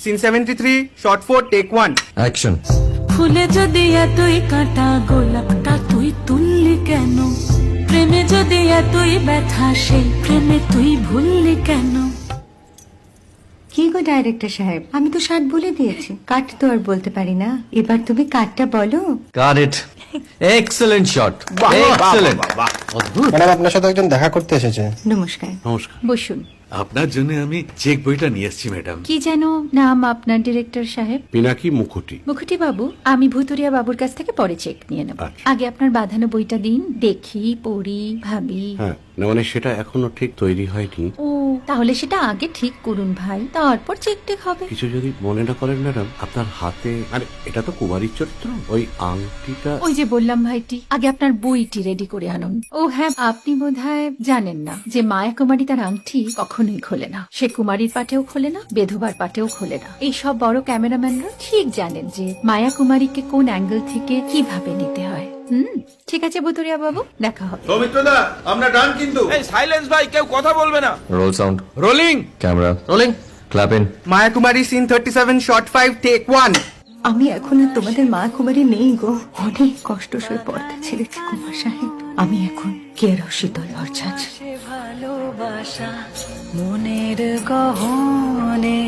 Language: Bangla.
Scene 73 short 4 take 1 action. ফুলে যদি এতই কাঁটা গোলাপটা তুই তুললি কেন? প্রেমে যদি এতই ব্যথা সেই প্রেমে তুই ভুললি কেন? কি গো ডাইরেক্টর সাহেব, আমি তো 60 বলে দিয়েছি, কাট তো আর বলতে পারি না, এবার তুমি কাটটা বলো। Got it. Excellent shot, excellent. Madam আপনার সাথে একজন দেখা করতে এসেছে। নমস্কার, নমস্কার। বসুন। আপনার জন্য আমি চেক বইটা নিয়ে এসেছি ম্যাডাম। কি যেন নাম আপনার ডিরেক্টর সাহেব? পিনাকি মুখোটি। মুখুটি বাবু, আমি ভুতুরিয়া বাবুর কাছ থেকে পরে চেক নিয়ে নেব। আচ্ছা। আগে আপনার বাঁধানো বইটা দিন, দেখি, পড়ি, ভাবি। হ্যাঁ, না মানে সেটা এখনো ঠিক তৈরি হয়নি। ও, তাহলে সেটা আগে ঠিক করুন ভাই, তারপর চেক টেক হবে। কিছু যদি মনে না করেন ম্যাডাম, আপনার হাতে, আরে এটা তো কুমারীর চরিত্র, ওই আংটিটা। ওই যে বললাম ভাইটি, আগে আপনার বইটি রেডি করে আনুন। ও হ্যাঁ, আপনি বোধহয় জানেন না যে মায়া কুমারী তার আংটি কখনোই খোলে না। সে কুমারীর পাটেও খোলে না, বেধবার পাটেও খোলে না। এই সব বড় ক্যামেরাম্যানরা ঠিক জানেন যে মায়া কুমারীকে কোন অ্যাঙ্গেল থেকে কিভাবে নিতে হয়। ঠিক আছে ভুতুরিয়া বাবু, দেখা হবে। সৌমিত্রদা, আমরা ডান কিন্তু। এই সাইলেন্স ভাই, কেউ কথা বলবে না। Roll sound, rolling. Camera rolling, clap in. Maya Kumari scene 37 shot 5 take 1। আমি এখন আর তোমাদের মা কুমারী নেই গো, অনেক কষ্ট সয়ে পর্দা ছেড়েছি কুমার সাহেব। আমি এখন কেরো শীতল ভরছাছ। ভালোবাসা মনের গহনে।